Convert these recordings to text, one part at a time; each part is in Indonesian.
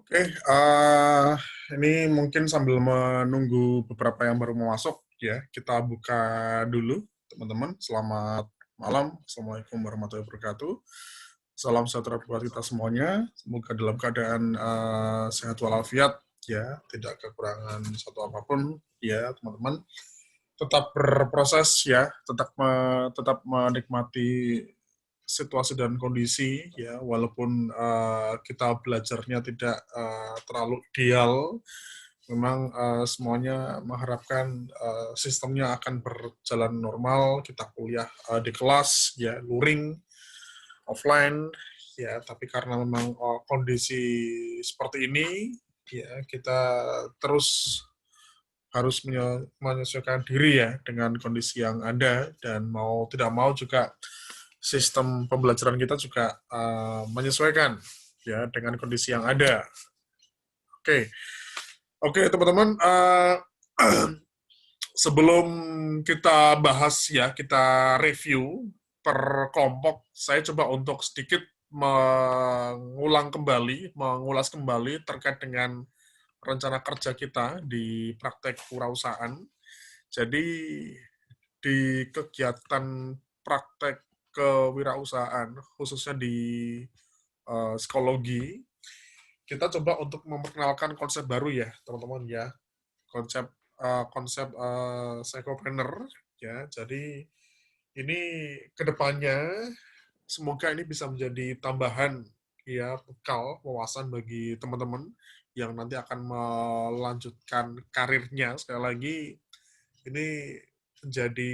Oke, ini mungkin sambil menunggu beberapa yang baru mau masuk, ya, kita buka dulu, teman-teman. Selamat malam, Assalamualaikum warahmatullahi wabarakatuh. Salam sejahtera buat kita semuanya. Semoga dalam keadaan sehat walafiat, ya, tidak kekurangan satu apapun, ya, teman-teman. Tetap berproses, ya, tetap menikmati situasi dan kondisi, ya, walaupun kita belajarnya tidak terlalu ideal, memang semuanya mengharapkan sistemnya akan berjalan normal, kita kuliah di kelas, ya, luring, offline, ya, tapi karena memang kondisi seperti ini, ya, kita terus harus menyesuaikan diri, ya, dengan kondisi yang ada, dan mau tidak mau juga sistem pembelajaran kita juga menyesuaikan, ya, dengan kondisi yang ada. Oke, oke, teman-teman. Sebelum kita bahas, ya, kita review per kelompok, saya coba untuk sedikit mengulas kembali terkait dengan rencana kerja kita di praktek kewirausahaan. Jadi di kegiatan praktek kewirausahaan, khususnya di psikologi, kita coba untuk memperkenalkan konsep baru, ya, teman-teman, ya, konsep psychopreneur, ya. Jadi ini kedepannya semoga ini bisa menjadi tambahan, ya, bekal wawasan bagi teman-teman yang nanti akan melanjutkan karirnya. Sekali lagi, ini menjadi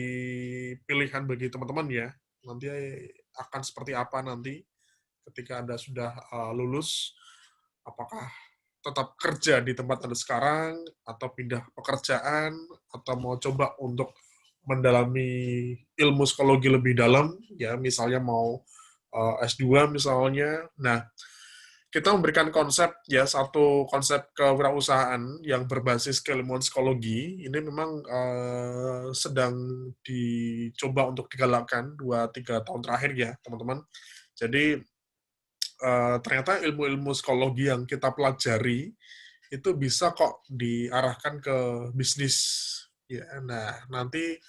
pilihan bagi teman-teman, ya. Nanti akan seperti apa nanti ketika Anda sudah lulus, apakah tetap kerja di tempat Anda sekarang, atau pindah pekerjaan, atau mau coba untuk mendalami ilmu psikologi lebih dalam, ya, misalnya mau S2 misalnya. Nah, kita memberikan konsep, ya, satu konsep kewirausahaan yang berbasis keilmuan psikologi. Ini memang sedang dicoba untuk digalakkan 2-3 tahun terakhir, ya, teman-teman. Jadi ternyata ilmu-ilmu psikologi yang kita pelajari itu bisa kok diarahkan ke bisnis, ya. Nah, nanti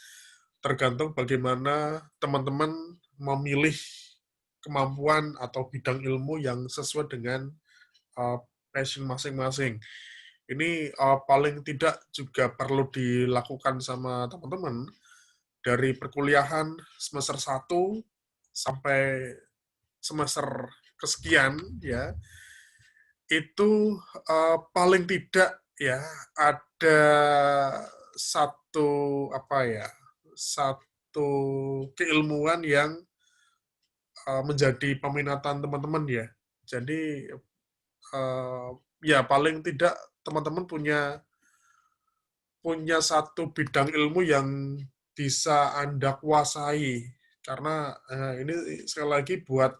tergantung bagaimana teman-teman memilih kemampuan atau bidang ilmu yang sesuai dengan passion masing-masing. Ini paling tidak juga perlu dilakukan sama teman-teman dari perkuliahan semester 1 sampai semester kesekian, ya, itu paling tidak, ya, ada satu satu keilmuan yang menjadi peminatan teman-teman, ya. Jadi ya paling tidak teman-teman punya satu bidang ilmu yang bisa Anda kuasai, karena ini sekali lagi buat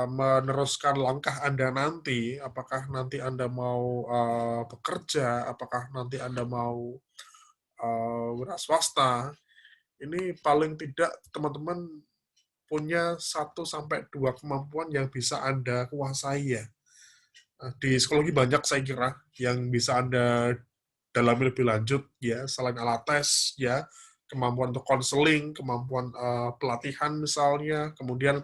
meneruskan langkah Anda nanti, apakah nanti Anda mau bekerja, apakah nanti Anda mau wira swasta, ini paling tidak teman-teman punya 1-2 kemampuan yang bisa Anda kuasai, ya. Di psikologi banyak saya kira yang bisa Anda dalami lebih lanjut, ya, selain alat tes, ya, kemampuan untuk konseling, kemampuan pelatihan misalnya, kemudian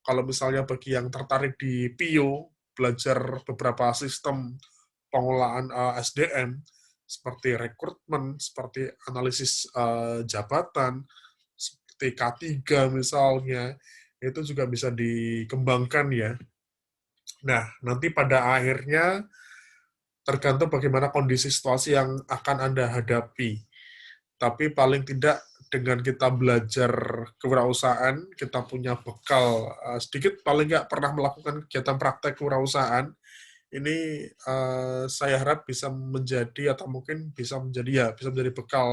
kalau misalnya bagi yang tertarik di PIO, belajar beberapa sistem pengelolaan SDM, seperti rekrutmen, seperti analisis jabatan, seperti K3 misalnya, itu juga bisa dikembangkan, ya. Nah, nanti pada akhirnya tergantung bagaimana kondisi situasi yang akan Anda hadapi. Tapi paling tidak dengan kita belajar kewirausahaan, kita punya bekal sedikit, paling nggak pernah melakukan kegiatan praktek kewirausahaan, ini saya harap bisa menjadi, atau mungkin bisa menjadi bekal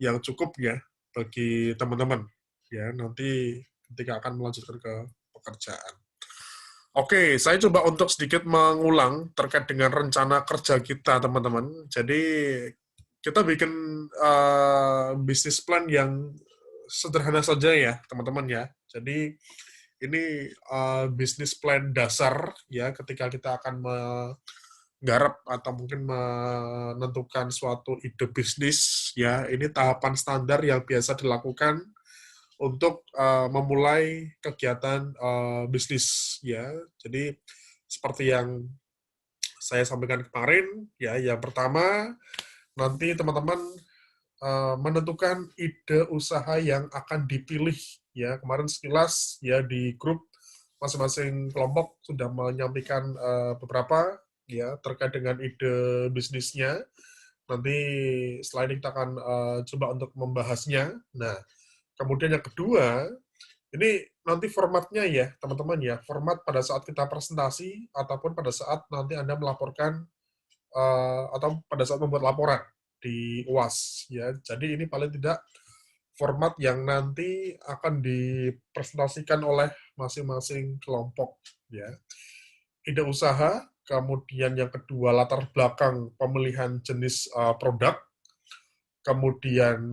yang cukup, ya, bagi teman-teman, ya, nanti ketika akan melanjutkan ke pekerjaan. Oke, saya coba untuk sedikit mengulang terkait dengan rencana kerja kita, teman-teman. Jadi kita bikin bisnis plan yang sederhana saja, ya, teman-teman, ya. Jadi ini bisnis plan dasar ya ketika kita akan menggarap atau mungkin menentukan suatu ide bisnis ya. Ini tahapan standar yang biasa dilakukan untuk memulai kegiatan bisnis ya. Jadi seperti yang saya sampaikan kemarin ya, yang pertama nanti teman-teman menentukan ide usaha yang akan dipilih ya. Kemarin sekilas ya di grup masing-masing kelompok sudah menyampaikan beberapa ya terkait dengan ide bisnisnya. Nanti setelah ini kita akan coba untuk membahasnya. Nah, kemudian yang kedua, ini nanti formatnya ya, teman-teman ya, format pada saat kita presentasi ataupun pada saat nanti Anda melaporkan atau pada saat membuat laporan di UAS ya. Jadi ini paling tidak format yang nanti akan dipresentasikan oleh masing-masing kelompok ya. Ide usaha, kemudian yang kedua latar belakang pemilihan jenis produk, kemudian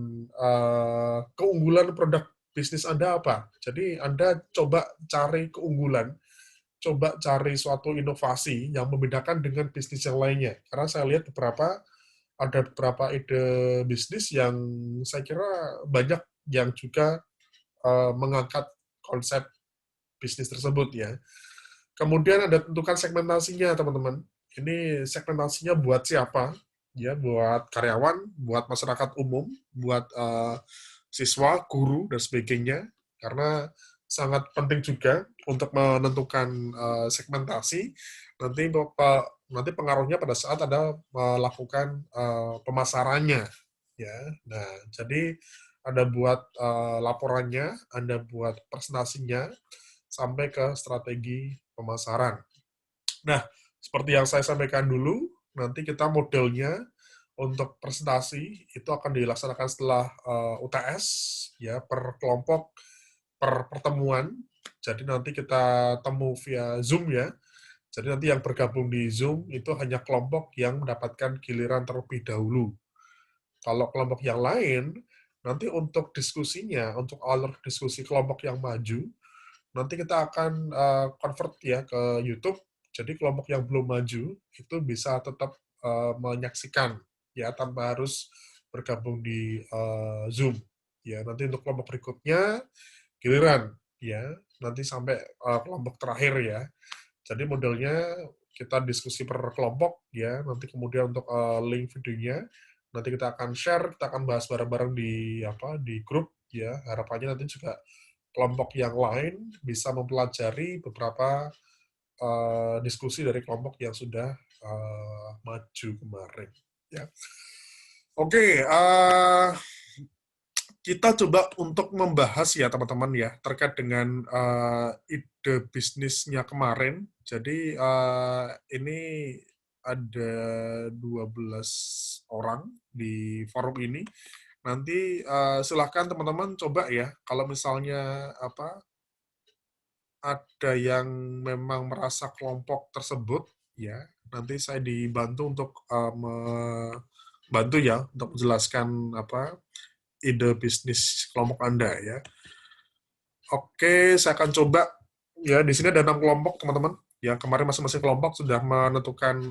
keunggulan produk bisnis Anda apa. Jadi Anda coba cari keunggulan, coba cari suatu inovasi yang membedakan dengan bisnis yang lainnya. Karena saya lihat ada beberapa ide bisnis yang saya kira banyak yang juga mengangkat konsep bisnis tersebut ya. Kemudian ada tentukan segmentasinya teman-teman. Ini segmentasinya buat siapa? Ya, buat karyawan, buat masyarakat umum, buat siswa, guru dan sebagainya. Karena sangat penting juga untuk menentukan segmentasi. Nanti pengaruhnya pada saat Anda melakukan pemasarannya ya. Nah, jadi Anda buat laporannya, Anda buat presentasinya sampai ke strategi pemasaran. Nah, seperti yang saya sampaikan dulu, nanti kita modelnya untuk presentasi itu akan dilaksanakan setelah UTS ya per kelompok per pertemuan. Jadi nanti kita temu via Zoom ya. Jadi nanti yang bergabung di Zoom itu hanya kelompok yang mendapatkan giliran terlebih dahulu. Kalau kelompok yang lain, nanti untuk diskusinya, untuk alur diskusi kelompok yang maju, nanti kita akan convert ya ke YouTube. Jadi kelompok yang belum maju itu bisa tetap menyaksikan ya tanpa harus bergabung di Zoom. Ya, nanti untuk kelompok berikutnya giliran ya, nanti sampai kelompok terakhir ya. Jadi modelnya kita diskusi per kelompok ya, nanti kemudian untuk link videonya nanti kita akan share, kita akan bahas bareng-bareng di grup ya. Harapannya nanti juga kelompok yang lain bisa mempelajari beberapa diskusi dari kelompok yang sudah maju kemarin. Ya. Oke, kita coba untuk membahas ya teman-teman ya terkait dengan ide bisnisnya kemarin. Jadi ini ada 12 orang di forum ini. Nanti silahkan teman-teman coba ya kalau misalnya ada yang memang merasa kelompok tersebut ya nanti saya dibantu untuk membantu ya untuk menjelaskan ide bisnis kelompok Anda ya. Oke, saya akan coba ya di sini ada 6 kelompok teman-teman. Ya kemarin masing-masing kelompok sudah menentukan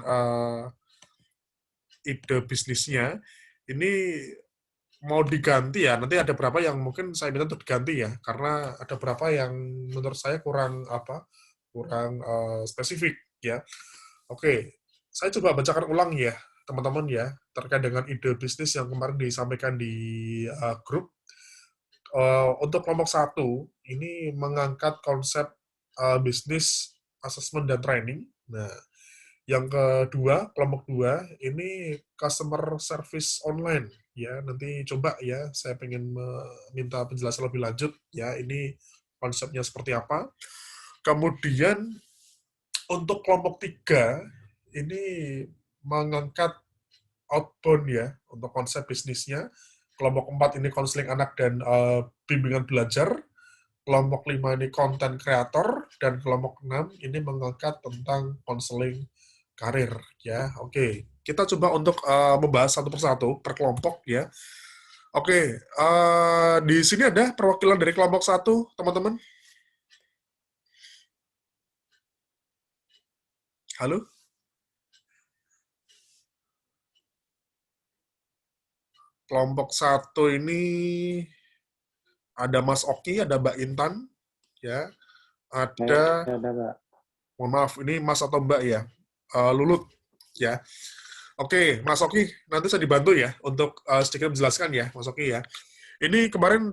ide bisnisnya. Ini mau diganti ya. Nanti ada berapa yang mungkin saya minta untuk diganti ya, karena ada berapa yang menurut saya kurang spesifik ya. Oke, saya coba bacakan ulang ya teman-teman ya terkait dengan ide bisnis yang kemarin disampaikan di grup. Untuk kelompok satu ini mengangkat konsep bisnis assessment dan training. Nah, yang kedua, kelompok dua ini customer service online ya. Nanti coba ya, saya pengen meminta penjelasan lebih lanjut ya. Ini konsepnya seperti apa. Kemudian untuk kelompok tiga ini mengangkat outbound ya untuk konsep bisnisnya. Kelompok 4 ini konseling anak dan bimbingan belajar. Kelompok 5 ini konten kreator dan kelompok 6 ini mengangkat tentang konseling karir ya. Oke, kita coba untuk membahas satu persatu per kelompok ya. Oke, di sini ada perwakilan dari kelompok satu, teman-teman. Halo? Kelompok satu ini ada Mas Oki, ada Mbak Intan, ya. Ada, Ada, Pak. mohon maaf, ini Mas atau Mbak ya? Lulut, ya. Oke, Mas Oki, nanti saya dibantu ya untuk sedikit menjelaskan ya, Mas Oki ya. Ini kemarin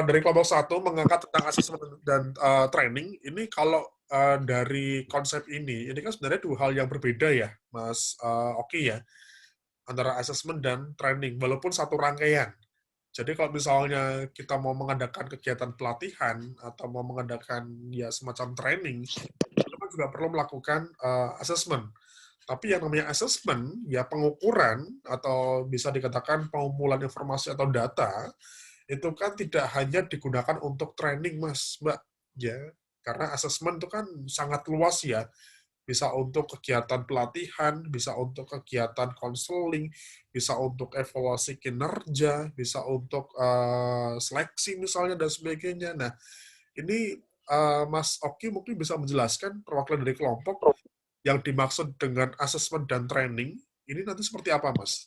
dari kelompok satu mengangkat tentang asesmen dan training. Ini kalau dari konsep ini kan sebenarnya dua hal yang berbeda ya, Mas Oki ya, antara asesmen dan training, walaupun satu rangkaian. Jadi kalau misalnya kita mau mengadakan kegiatan pelatihan atau mau mengadakan ya semacam training, itu kan juga perlu melakukan assessment. Tapi yang namanya assessment, ya pengukuran atau bisa dikatakan pengumpulan informasi atau data, itu kan tidak hanya digunakan untuk training, Mas, Mbak. Ya, karena assessment itu kan sangat luas ya. Bisa untuk kegiatan pelatihan, bisa untuk kegiatan konseling, bisa untuk evaluasi kinerja, bisa untuk seleksi misalnya dan sebagainya. Nah, ini Mas Oki mungkin bisa menjelaskan perwakilan dari kelompok yang dimaksud dengan assessment dan training, ini nanti seperti apa, Mas?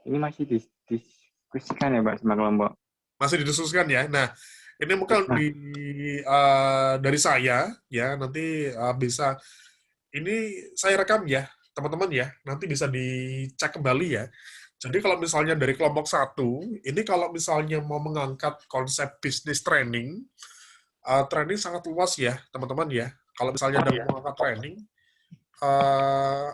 Ini masih diskusikan ya, Pak, sama kelompok. Masih didiskusikan ya. Nah, ini mungkin Nah, dari saya ya nanti bisa ini saya rekam ya teman-teman ya nanti bisa dicek kembali ya. Jadi kalau misalnya dari kelompok satu ini kalau misalnya mau mengangkat konsep bisnis training, training sangat luas ya teman-teman ya. Kalau misalnya Anda mau mengangkat training,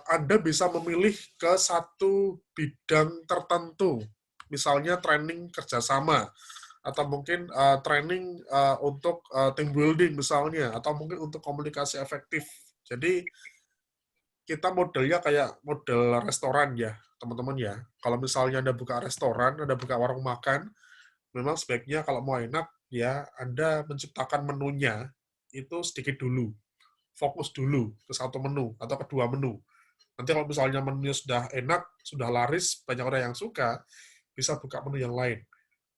Anda bisa memilih ke satu bidang tertentu. Misalnya training kerjasama, atau mungkin training untuk team building misalnya, atau mungkin untuk komunikasi efektif. Jadi kita modelnya kayak model restoran ya, teman-teman ya. Kalau misalnya Anda buka restoran, Anda buka warung makan, memang sebaiknya kalau mau enak, ya Anda menciptakan menunya itu sedikit dulu. Fokus dulu ke satu menu atau kedua menu. Nanti kalau misalnya menunya sudah enak, sudah laris, banyak orang yang suka, bisa buka menu yang lain.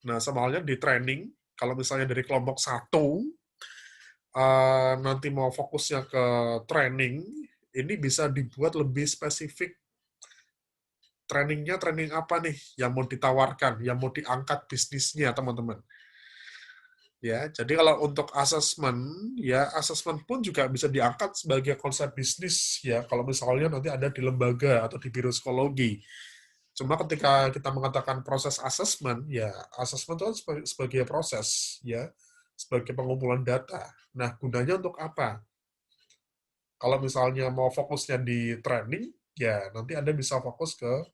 Nah, sama halnya di training, kalau misalnya dari kelompok satu, nanti mau fokusnya ke training, ini bisa dibuat lebih spesifik. Trainingnya training apa nih yang mau ditawarkan, yang mau diangkat bisnisnya, teman-teman. Ya, jadi kalau untuk asesmen, ya asesmen pun juga bisa diangkat sebagai konsep bisnis ya. Kalau misalnya nanti ada di lembaga atau di biro psikologi. Cuma ketika kita mengatakan proses asesmen, ya asesmen itu sebagai proses, ya sebagai pengumpulan data. Nah, gunanya untuk apa? Kalau misalnya mau fokusnya di training, ya nanti Anda bisa fokus ke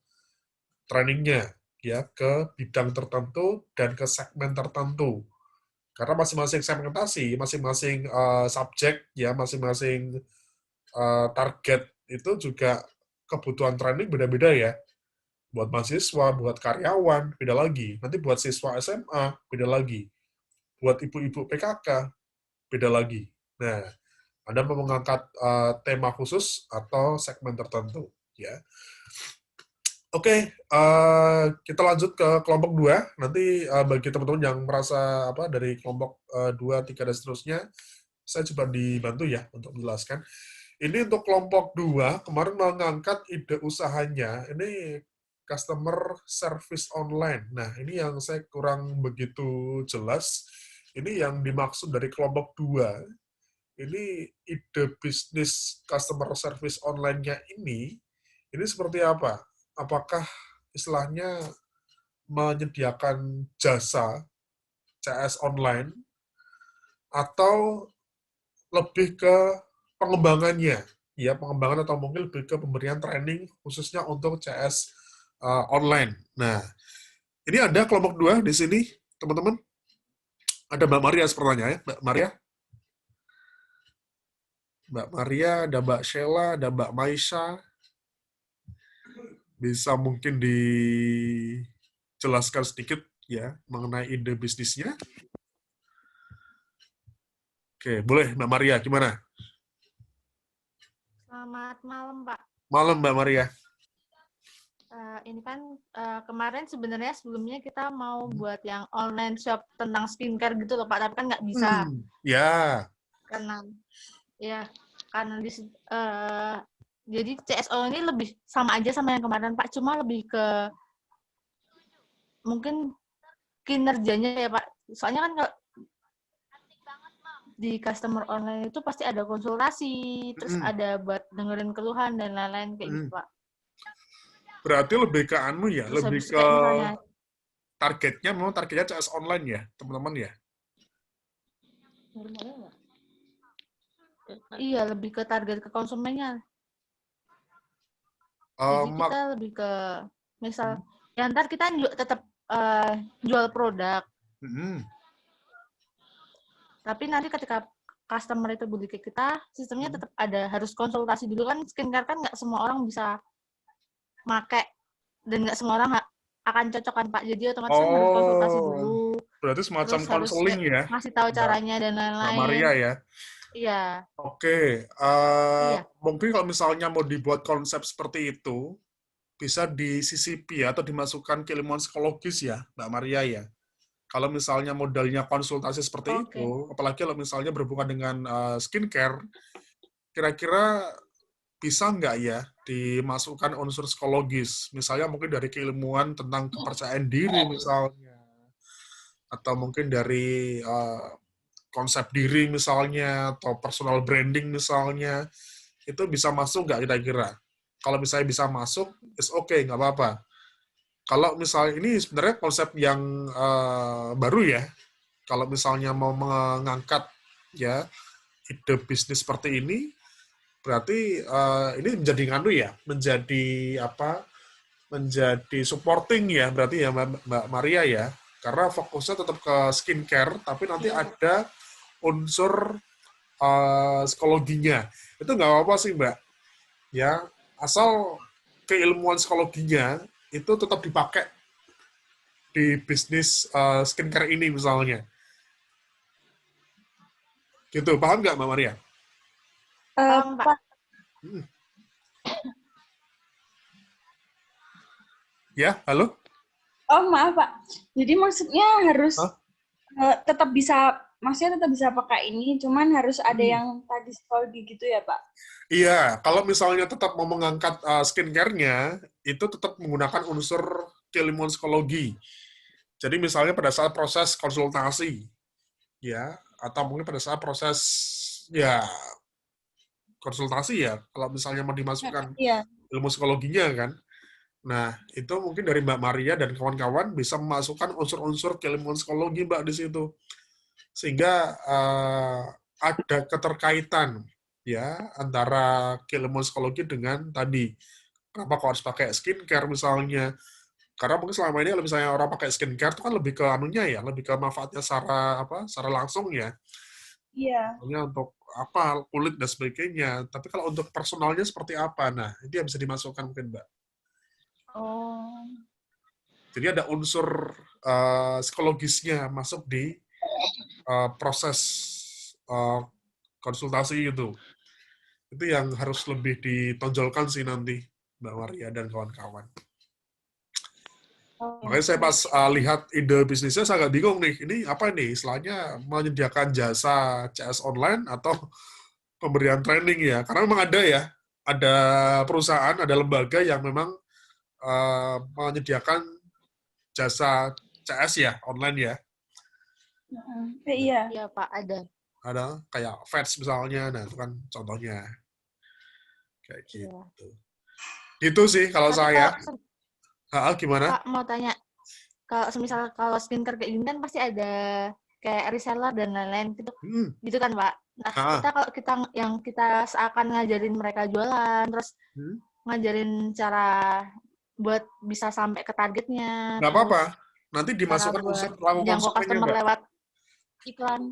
trainingnya, ya ke bidang tertentu dan ke segmen tertentu. Karena masing-masing segmentasi, masing-masing subjek, ya masing-masing target itu juga kebutuhan training beda-beda ya. Buat mahasiswa, buat karyawan, beda lagi. Nanti buat siswa SMA, beda lagi. Buat ibu-ibu PKK, beda lagi. Nah, Anda mau mengangkat tema khusus atau segmen tertentu, ya. Oke, kita lanjut ke kelompok 2. Nanti bagi teman-teman yang merasa apa dari kelompok 2, 3, dan seterusnya, saya coba dibantu ya untuk menjelaskan. Ini untuk kelompok 2, kemarin mengangkat ide usahanya, ini customer service online. Nah, ini yang saya kurang begitu jelas. Ini yang dimaksud dari kelompok 2, ini ide bisnis customer service online-nya ini seperti apa? Apakah istilahnya menyediakan jasa CS online atau lebih ke pengembangannya, ya pengembangan atau mungkin lebih ke pemberian training khususnya untuk CS online. Nah, ini ada kelompok 2 di sini, teman-teman. Ada Mbak Maria sepertinya ya, Mbak Maria. Mbak Maria, ada Mbak Sheila, ada Mbak Maisha. Bisa mungkin dijelaskan sedikit ya mengenai ide bisnisnya. Oke, boleh Mbak Maria, gimana? Selamat malam, Pak. Malam Mbak Maria. Ini kan kemarin sebenarnya sebelumnya kita mau buat yang online shop tentang skincare gitu loh, Pak. Tapi kan nggak bisa Ya. karena Ya, karena jadi CSO ini lebih sama aja sama yang kemarin Pak, cuma lebih ke mungkin kinerjanya ya Pak. Soalnya kan kalau di customer online itu pasti ada konsultasi, terus Mm-mm. ada buat dengerin keluhan dan lain-lain kayak gitu Mm. Pak. Berarti lebih ke anu ya, Terus lebih habis ke kayak misalnya, targetnya memang targetnya CS online ya, teman-teman ya. iya lebih ke target ke konsumennya. Eh, Jadi mak kita lebih ke misal, ya ntar kita tetap jual produk, Mm-mm. tapi nanti ketika customer itu beli ke kita, sistemnya Mm. tetap ada harus konsultasi dulu kan. Skincare kan nggak semua orang bisa make dan nggak semua orang akan cocok kan Pak. Jadi otomatis kan harus konsultasi Oh, dulu, berarti semacam terus harus konseling ya, ngasih tahu Mbak, caranya dan Mbak lain-lain. Maria ya. Iya, Oke, iya. mungkin kalau misalnya mau dibuat konsep seperti itu, bisa disisipi atau dimasukkan keilmuan psikologis ya, Mbak Maria ya. Kalau misalnya modalnya konsultasi seperti Oke. itu, apalagi kalau misalnya berhubungan dengan skincare, kira-kira bisa nggak ya dimasukkan unsur psikologis? Misalnya mungkin dari keilmuan tentang kepercayaan diri misalnya, atau mungkin dari konsep diri misalnya, atau personal branding misalnya, itu bisa masuk nggak kira-kira? Kalau misalnya bisa masuk, is okay, nggak apa-apa. Kalau misalnya ini sebenarnya konsep yang baru ya. Kalau misalnya mau mengangkat ya ide bisnis seperti ini, berarti ini menjadi nganu ya, menjadi apa? Menjadi supporting ya, berarti ya Mbak Maria ya. Karena fokusnya tetap ke skincare, tapi nanti Iya, Pak. ada unsur psikologinya. Itu nggak apa-apa sih Mbak. Ya, asal keilmuan psikologinya itu tetap dipakai di bisnis skincare ini misalnya. Gitu, paham nggak Mbak Maria? Paham, Pak. Pak, Hmm. Ya, halo? oh maaf Pak. Jadi maksudnya harus Hah? tetap bisa, maksudnya tetap bisa pakai ini, cuman harus ada Hmm. yang tadi psikologi gitu ya Pak? Iya, kalau misalnya tetap mau mengangkat skincare-nya, itu tetap menggunakan unsur keilmuan psikologi. Jadi misalnya pada saat proses konsultasi, ya, atau mungkin pada saat proses ya konsultasi ya, kalau misalnya mau dimasukkan Iya. ilmu psikologinya kan. Nah, itu mungkin dari Mbak Maria dan kawan-kawan bisa memasukkan unsur-unsur keilmuan psikologi Mbak di situ. Sehingga ada keterkaitan ya antara keilmuan psikologi dengan tadi. Kenapa kok harus pakai skincare misalnya? Karena mungkin selama ini kalau misalnya orang pakai skincare itu kan lebih ke anunya ya, lebih ke manfaatnya secara apa? Secara langsung ya. Iya. Misalnya untuk apa kulit dan sebagainya. Tapi kalau untuk personalnya seperti apa? Nah, itu yang bisa dimasukkan mungkin Mbak. Oh. Jadi ada unsur psikologisnya masuk di proses uh, konsultasi itu. Itu yang harus lebih ditonjolkan sih nanti, Mbak Maria dan kawan-kawan. Makanya saya pas lihat ide bisnisnya, saya agak bingung nih, ini apa nih? Istilahnya menyediakan jasa CS online atau pemberian training ya? Karena memang ada ya, ada perusahaan, ada lembaga yang memang menyediakan jasa CS ya, online ya. Iya. Iya, Pak, ada. Ada kayak Feds misalnya, nah itu kan contohnya. Kayak Iya. gitu. Itu sih kalau Tapi kalau saya. Gimana? Pak mau tanya, kalau semisal kalau skincare kayak gini kan pasti ada kayak reseller dan lain-lain gitu, Hmm. gitu kan Pak. Nah, kita kalau kita seakan ngajarin mereka jualan, terus Hmm. ngajarin cara buat bisa sampai ke targetnya, Nggak apa-apa. terus Nanti cara dimasukkan buat unsur pelaku menjangkau konsumennya, customer Mbak. lewat iklan,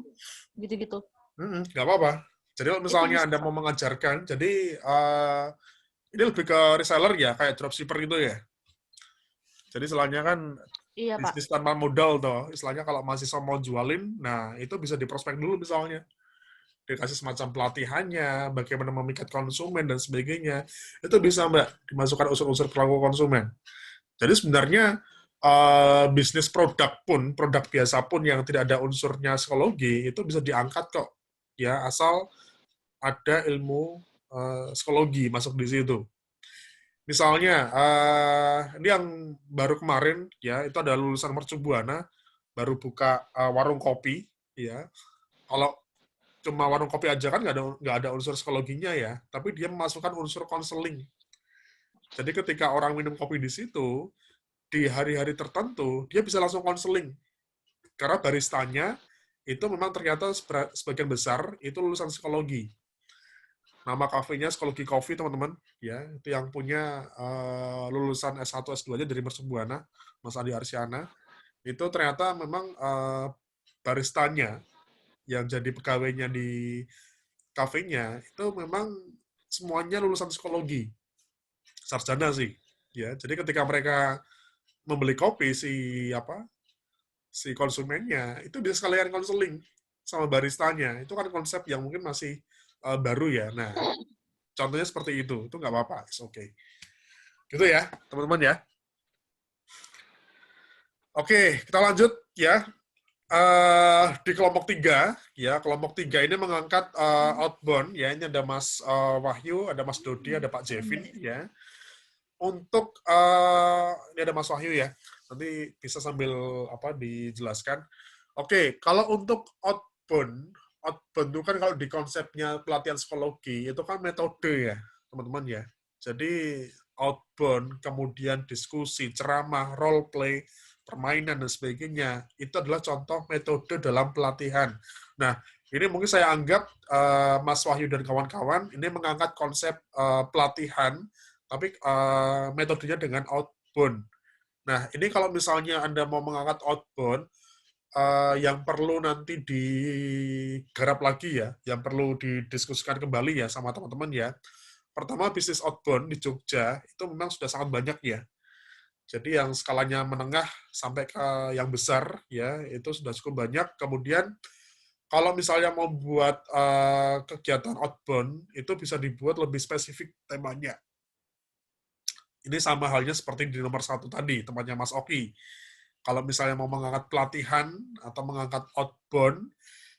gitu-gitu. Nggak apa-apa. Jadi kalau Itu misalnya bisa, Anda Pak. mau mengajarkan, jadi ini lebih ke reseller ya, kayak dropshipper gitu ya. Jadi istilahnya kan Iya, Pak. bisnis tanpa modal toh. Istilahnya kalau mahasiswa mau jualin, nah itu bisa diprospek dulu misalnya. Dikasih semacam pelatihannya, bagaimana memikat konsumen dan sebagainya. Itu bisa Mbak, dimasukkan unsur-unsur pelaku konsumen. Jadi sebenarnya bisnis produk biasa pun yang tidak ada unsurnya psikologi itu bisa diangkat kok. Ya, asal ada ilmu psikologi masuk di situ. Misalnya, ini yang baru kemarin ya, itu ada lulusan Mercubuana baru buka warung kopi ya. Kalau cuma warung kopi aja kan nggak ada unsur psikologinya ya, tapi dia memasukkan unsur konseling. Jadi ketika orang minum kopi di situ, di hari-hari tertentu, dia bisa langsung konseling. Karena baristanya itu memang ternyata sebagian besar itu lulusan psikologi. Nama kafenya Psikologi Coffee, teman-teman. Ya, itu yang punya lulusan S1, S2-nya dari Mercubuana, Mas Andi Arsyana. Itu ternyata memang baristanya yang jadi pegawainya di kafenya itu memang semuanya lulusan psikologi, sarjana sih. Ya, jadi ketika mereka membeli kopi si konsumennya itu bisa sekalian konseling sama baristanya. Itu kan konsep yang mungkin masih baru ya. Nah, contohnya seperti itu nggak apa-apa, it's okay. Gitu ya, teman-teman ya. Oke, kita lanjut ya. Di kelompok 3, ya, kelompok 3 ini mengangkat outbound, ya, ini ada Mas Wahyu, ada Mas Dodi, ada Pak Jevin, ya. Untuk, ini ada Mas Wahyu ya, nanti bisa sambil dijelaskan. Oke, kalau untuk outbound itu kan kalau di konsepnya pelatihan psikologi, itu kan metode ya, teman-teman ya. Jadi, outbound, kemudian diskusi, ceramah, role play, permainan, dan sebagainya, itu adalah contoh metode dalam pelatihan. Nah, ini mungkin saya anggap Mas Wahyu dan kawan-kawan ini mengangkat konsep pelatihan, tapi metodenya dengan outbound. Nah, ini kalau misalnya Anda mau mengangkat outbound, yang perlu nanti digarap lagi ya, yang perlu didiskusikan kembali ya sama teman-teman ya. Pertama, bisnis outbound di Jogja itu memang sudah sangat banyak ya. Jadi yang skalanya menengah sampai ke yang besar ya itu sudah cukup banyak. Kemudian kalau misalnya mau buat kegiatan outbound itu bisa dibuat lebih spesifik temanya. Ini sama halnya seperti di nomor 1 tadi, tempatnya Mas Oki. Kalau misalnya mau mengangkat pelatihan atau mengangkat outbound,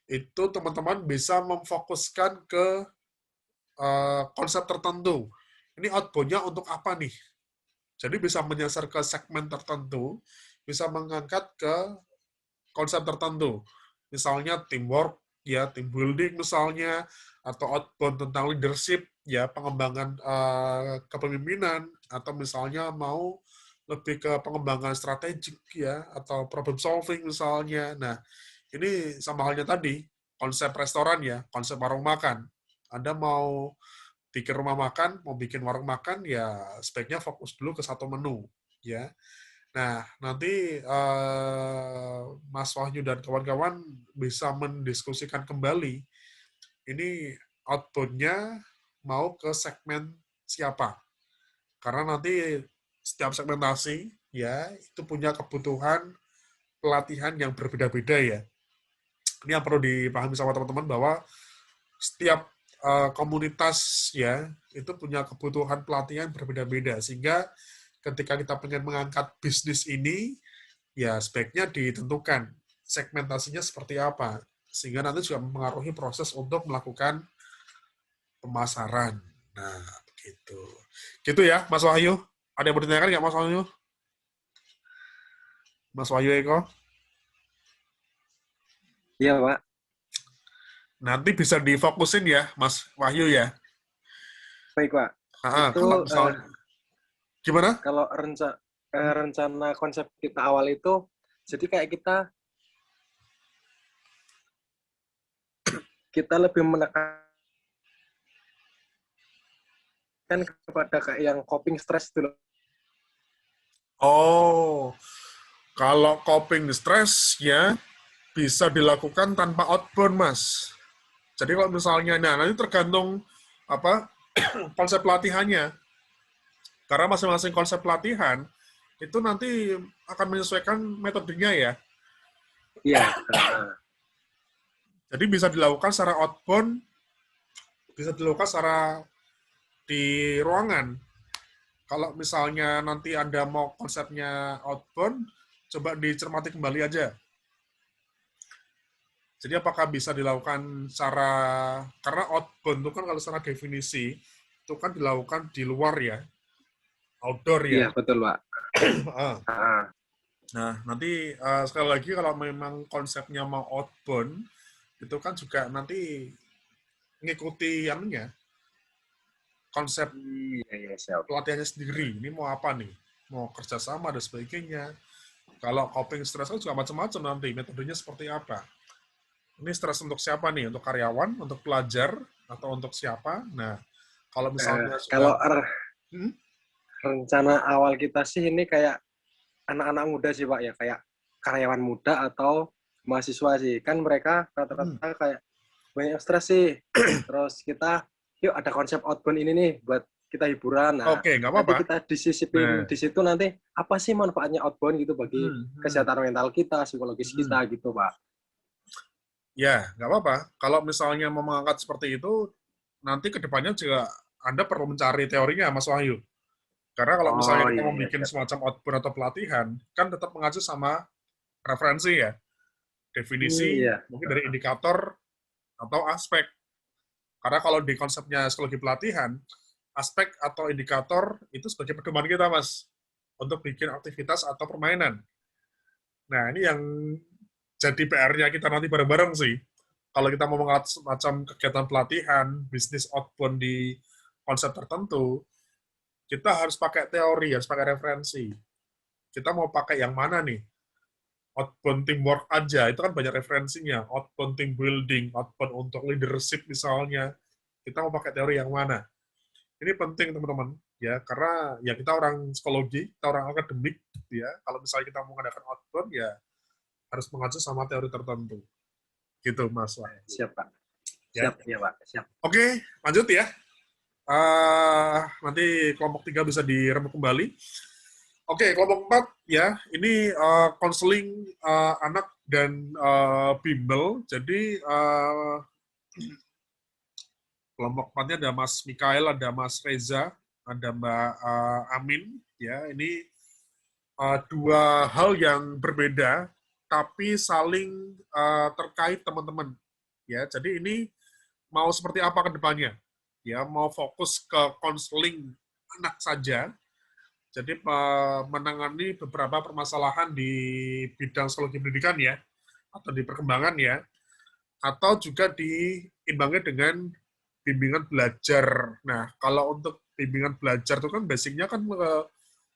itu teman-teman bisa memfokuskan ke konsep tertentu. Ini outbound-nya untuk apa nih? Jadi bisa menyasar ke segmen tertentu, bisa mengangkat ke konsep tertentu. Misalnya teamwork, ya team building misalnya, atau outbound tentang leadership, ya pengembangan kepemimpinan, atau misalnya mau lebih ke pengembangan strategik ya, atau problem solving misalnya. Nah, ini sama halnya tadi, konsep restoran ya, konsep warung makan. Anda mau bikin rumah makan, mau bikin warung makan, ya sebaiknya fokus dulu ke satu menu. Ya. Nah, nanti Mas Wahyu dan kawan-kawan bisa mendiskusikan kembali, ini outbound-nya mau ke segmen siapa. Karena nanti setiap segmentasi ya itu punya kebutuhan pelatihan yang berbeda-beda ya. Ini yang perlu dipahami sama teman-teman bahwa setiap komunitas ya itu punya kebutuhan pelatihan berbeda-beda sehingga ketika kita pengen mengangkat bisnis ini ya sebaiknya ditentukan segmentasinya seperti apa sehingga nanti juga mempengaruhi proses untuk melakukan pemasaran. Nah, begitu. Gitu ya, Mas Wahyu. Ada yang mau ditanyakan nggak, Mas Wahyu? Mas Wahyu Eko? Iya, Pak. Nanti bisa difokusin ya, Mas Wahyu ya. Baik, Pak. Itu Kalau misalnya, gimana? kalau rencana konsep kita awal itu, jadi kayak kita lebih menekankan kepada kayak yang coping stress dulu. Oh, kalau coping stress ya bisa dilakukan tanpa outbound, Mas. Jadi kalau misalnya, nah nanti tergantung apa konsep pelatihannya. Karena masing-masing konsep pelatihan itu nanti akan menyesuaikan metodenya ya. Iya. Jadi bisa dilakukan secara outbound, bisa dilakukan secara di ruangan. Kalau misalnya nanti Anda mau konsepnya outbound, coba dicermati kembali aja. Jadi apakah bisa dilakukan secara, karena outbound itu kan kalau secara definisi itu kan dilakukan di luar ya, outdoor ya. Iya, betul, Pak. Ah. Ah, Nah, nanti sekali lagi kalau memang konsepnya mau outbound, itu kan juga nanti ngikuti anunya, konsep iya, iya, siap. pelatihannya sendiri. Ini mau apa nih? Mau kerjasama dan sebagainya. Kalau coping stress kan juga macam-macam nanti, metodenya seperti apa. Ini stres untuk siapa nih? Untuk karyawan, untuk pelajar, atau untuk siapa? Nah, kalau misalnya Kalau sudah... Hmm? rencana awal kita sih ini kayak anak-anak muda sih, Pak, ya. Kayak karyawan muda atau mahasiswa sih. Kan mereka rata-rata kayak banyak stres sih. Terus kita, yuk ada konsep outbound ini nih buat kita hiburan. Nah, Oke, nggak nanti apa-apa. kita disisipin Nah. di situ nanti apa sih manfaatnya outbound gitu bagi kesehatan mental kita, psikologis kita gitu, Pak. Ya, nggak apa-apa. Kalau misalnya mau mengangkat seperti itu, nanti ke depannya juga Anda perlu mencari teorinya, Mas Wahyu. Karena kalau misalnya Oh kita iya, mau iya, bikin siap. semacam outbound atau pelatihan, kan tetap mengacu sama referensi ya. Definisi, Iya. mungkin dari indikator atau aspek. Karena kalau di konsepnya psikologi pelatihan, aspek atau indikator itu sebagai pedoman kita, Mas, untuk bikin aktivitas atau permainan. Nah, ini yang jadi PR-nya kita nanti bareng-bareng sih. Kalau kita mau mengalat semacam kegiatan pelatihan, bisnis outbound di konsep tertentu, kita harus pakai teori, harus pakai referensi. Kita mau pakai yang mana nih? Outbound teamwork aja, itu kan banyak referensinya. Outbound team building, outbound untuk leadership misalnya. Kita mau pakai teori yang mana? Ini penting teman-teman, ya, karena ya kita orang psikologi, kita orang akademik, ya. Kalau misalnya kita mau mengadakan outbound, ya harus mengacu sama teori tertentu. Gitu, Mas. Siap, Pak. Ya. Siap, ya, Pak. Siap. Oke, lanjut ya. Nanti kelompok 3 bisa dirembuk kembali. Oke, kelompok 4 ya, ini konseling anak dan bimbel. Jadi kelompok 4-nya ada Mas Mikael, ada Mas Reza, ada Mbak Amin. Ya, ini dua hal yang berbeda, tapi saling terkait teman-teman. Ya, jadi ini mau seperti apa ke depannya? Ya, mau fokus ke konseling anak saja, jadi menangani beberapa permasalahan di bidang psikologi pendidikan ya, atau di perkembangan ya, atau juga diimbangi dengan bimbingan belajar. Nah, kalau untuk bimbingan belajar itu kan basicnya kan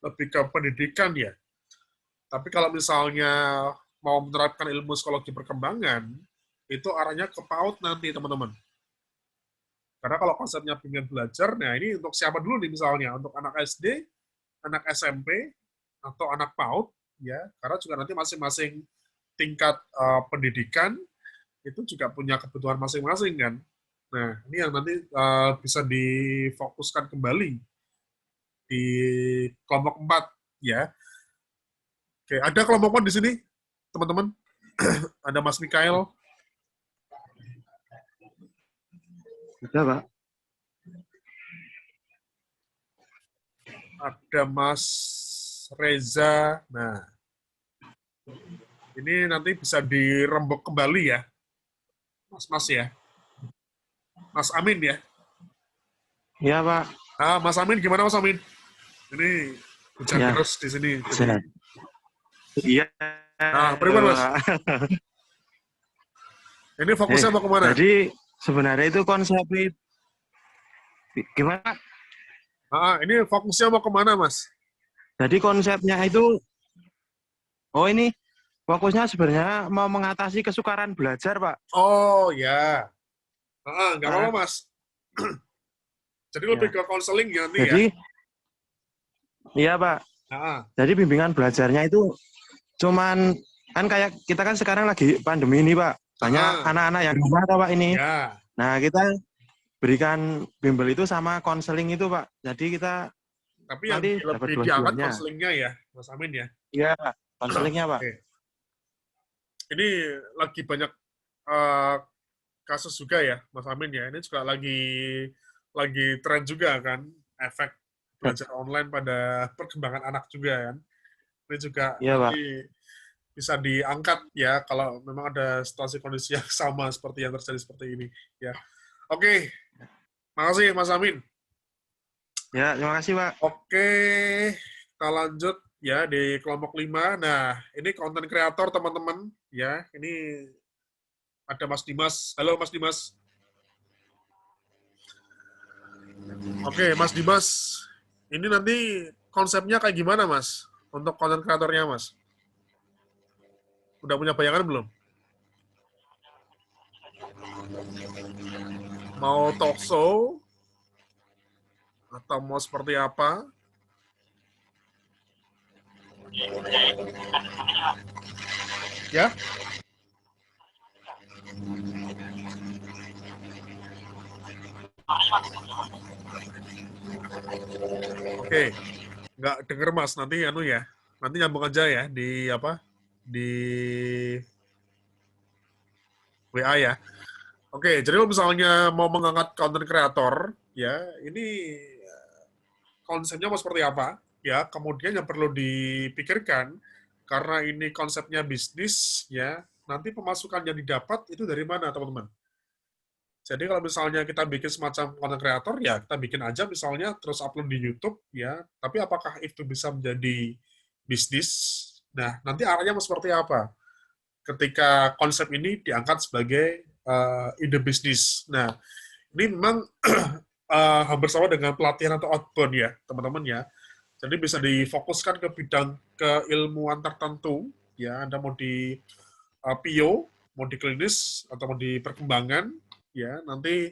lebih ke pendidikan ya. Tapi kalau misalnya mau menerapkan ilmu psikologi perkembangan, itu arahnya ke PAUD nanti, teman-teman. Karena kalau konsepnya bimbingan belajar, nah ini untuk siapa dulu nih misalnya? Untuk anak SD, anak SMP, atau anak PAUD, ya, karena juga nanti masing-masing tingkat pendidikan itu juga punya kebutuhan masing-masing kan. Nah, ini yang nanti bisa difokuskan kembali di kelompok 4 ya. Oke, ada kelompok 4 di sini, teman-teman. Ada Mas Mikael, Sudah, Pak. ada Mas Reza. Nah, ini nanti bisa dirembuk kembali ya, Mas ya. Mas Amin ya. Iya, Pak. Mas Amin, gimana Mas Amin? Ini hujan Ya. deras di sini. Sehat. Iya. Bagaimana, Mas? Ini fokusnya mau kemana? Jadi sebenarnya itu konsepnya gimana? Ini fokusnya mau kemana, Mas? Jadi konsepnya itu, ini fokusnya sebenarnya mau mengatasi kesukaran belajar, Pak. Oh ya, nggak apa-apa, Mas. Jadi lebih ke konseling ya nanti ya. Jadi, iya, Pak. Jadi bimbingan belajarnya itu cuman kan kayak kita kan sekarang lagi pandemi ini, Pak. Banyak anak-anak yang di rumah, Pak, ini. Ya. Nah, kita berikan bimbel itu sama konseling itu, Pak. Jadi kita Tapi yang nanti lebih diangkat konselingnya ya, Mas Amin ya. Iya, konselingnya, Pak. Oke. Ini lagi banyak kasus juga ya, Mas Amin ya. Ini juga lagi tren juga kan, efek belajar online pada perkembangan anak juga kan. Ini juga Iya, nanti bisa diangkat ya kalau memang ada situasi kondisi yang sama seperti yang terjadi seperti ini ya. Oke, makasih Mas Amin. Ya, terima kasih, Pak. Oke, kita lanjut ya di kelompok 5. Nah, ini konten kreator teman-teman ya. Ini ada Mas Dimas. Halo Mas Dimas. Oke, Mas Dimas. Ini nanti konsepnya kayak gimana, Mas? Untuk konten kreatornya, Mas? Udah punya bayangan belum? Mau talk show? Atau mau seperti apa? Ya? Oke. Nggak denger, Mas. Nanti anu ya. Nanti nyambung aja ya di apa? Di WA ya. Oke, jadi kalau misalnya mau mengangkat content creator, ya, ini konsepnya mau seperti apa? Ya, kemudian yang perlu dipikirkan, karena ini konsepnya bisnis, ya, nanti pemasukan yang didapat itu dari mana, teman-teman? Jadi kalau misalnya kita bikin semacam content creator, ya kita bikin aja misalnya terus upload di YouTube, ya. Tapi apakah itu bisa menjadi bisnis? Nah, nanti arahnya mau seperti apa? Ketika konsep ini diangkat sebagai ide bisnis. Nah, ini memang hampir sama dengan pelatihan atau outbound ya, teman-teman ya. Jadi bisa difokuskan ke bidang keilmuan tertentu, ya. Anda mau di PO, mau di klinis, atau mau di perkembangan, ya. Nanti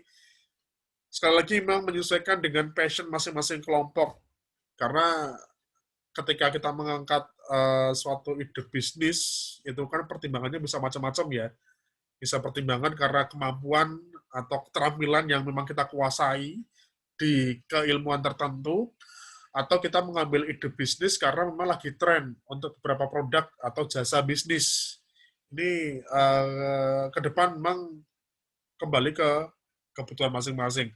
sekali lagi memang menyesuaikan dengan passion masing-masing kelompok. Karena ketika kita mengangkat suatu ide bisnis, itu kan pertimbangannya bisa macam-macam ya. Bisa pertimbangan karena kemampuan atau keterampilan yang memang kita kuasai di keilmuan tertentu, atau kita mengambil ide bisnis karena memang lagi tren untuk beberapa produk atau jasa bisnis. Ini ke depan memang kembali ke kebutuhan masing-masing.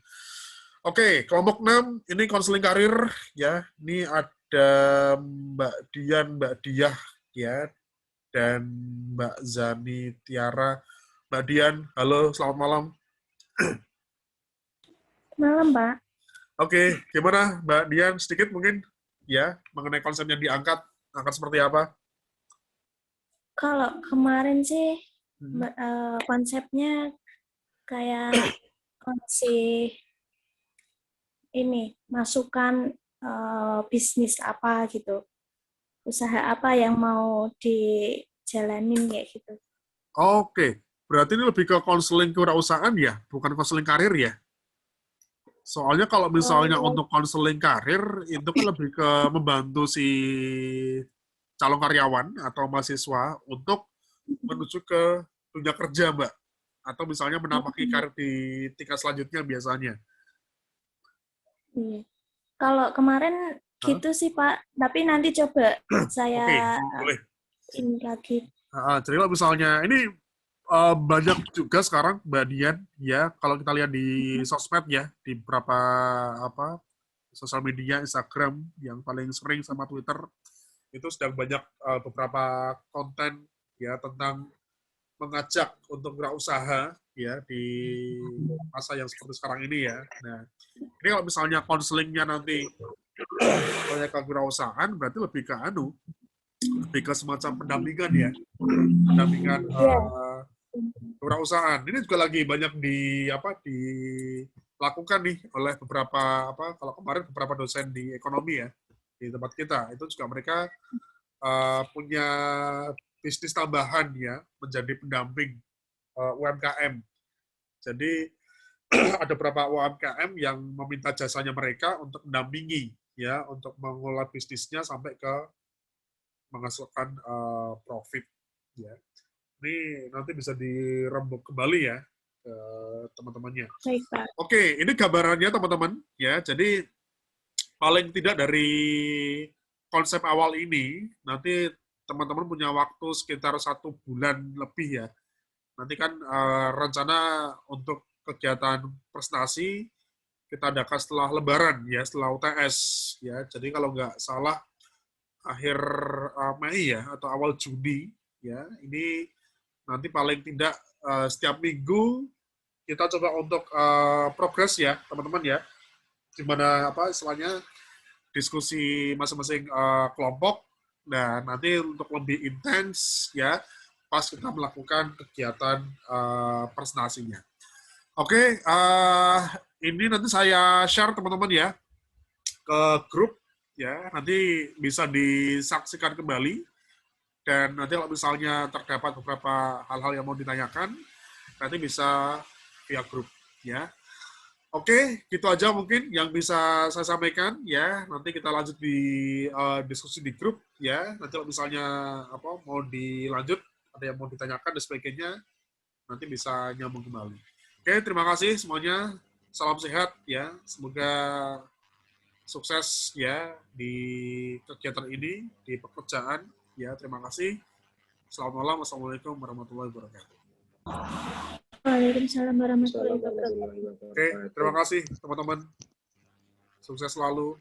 Oke, kelompok 6, ini konseling karir, ya. Ini ada Mbak Dian, Mbak Diah, ya, dan Mbak Zani Tiara. Mbak Dian, halo, selamat malam. Malam, Pak. Oke, gimana Mbak Dian? Sedikit mungkin ya mengenai konsep yang diangkat, angkat seperti apa? Kalau kemarin sih konsepnya kayak ngasih ini masukan bisnis apa gitu, usaha apa yang mau dijalanin kayak gitu. Oke, berarti ini lebih ke konseling kewirausahaan ya, bukan konseling karir ya? Soalnya kalau misalnya untuk konseling karir, itu kan lebih ke membantu si calon karyawan atau mahasiswa untuk menuju ke dunia kerja, Mbak. Atau misalnya menapaki karir di tingkat selanjutnya biasanya. Iya. Kalau kemarin gitu sih, Pak. Tapi nanti coba saya ini lagi. Jadi kalau misalnya, ini banyak juga sekarang Mbak Dian ya, kalau kita lihat di sosmed ya, di beberapa sosial media, Instagram yang paling sering sama Twitter, itu sedang banyak beberapa konten ya tentang mengajak untuk wirausaha ya di masa yang seperti sekarang ini ya. Nah, ini kalau misalnya konselingnya nanti banyak ke wirausahaan, berarti lebih ke semacam pendampingan ya, pendampingan kewirausahaan. Ini juga lagi banyak dilakukan nih oleh beberapa kalau kemarin beberapa dosen di ekonomi ya di tempat kita, itu juga mereka punya bisnis tambahan ya menjadi pendamping UMKM. Jadi ada beberapa UMKM yang meminta jasanya mereka untuk mendampingi ya, untuk mengelola bisnisnya sampai ke menghasilkan profit ya. Ini nanti bisa dirembuk kembali ya ke teman-temannya. Baik, Pak. Oke, ini gambarannya teman-teman ya. Jadi paling tidak dari konsep awal ini nanti teman-teman punya waktu sekitar 1 bulan lebih ya. Nanti kan rencana untuk kegiatan prestasi kita adakan setelah Lebaran ya, setelah UTS ya. Jadi kalau nggak salah akhir Mei ya atau awal Juni ya. Ini nanti paling tidak setiap minggu kita coba untuk progres ya, teman-teman ya. Gimana istilahnya diskusi masing-masing kelompok. Nah, nanti untuk lebih intens ya pas kita melakukan kegiatan presentasinya. Oke, ini nanti saya share teman-teman ya ke grup ya, nanti bisa disaksikan kembali, dan nanti kalau misalnya terdapat beberapa hal-hal yang mau ditanyakan, nanti bisa via grup ya. Oke, gitu aja mungkin yang bisa saya sampaikan ya. Nanti kita lanjut di diskusi di grup ya. Nanti kalau misalnya mau dilanjut, ada yang mau ditanyakan dan sebagainya, nanti bisa nyambung kembali. Oke, terima kasih semuanya. Salam sehat ya. Semoga sukses ya di kegiatan ini, di pekerjaan ya. Terima kasih. Selamat malam. Wassalamualaikum warahmatullahi wabarakatuh. Waalaikumsalam warahmatullahi wabarakatuh. Oke, terima kasih teman-teman. Sukses selalu.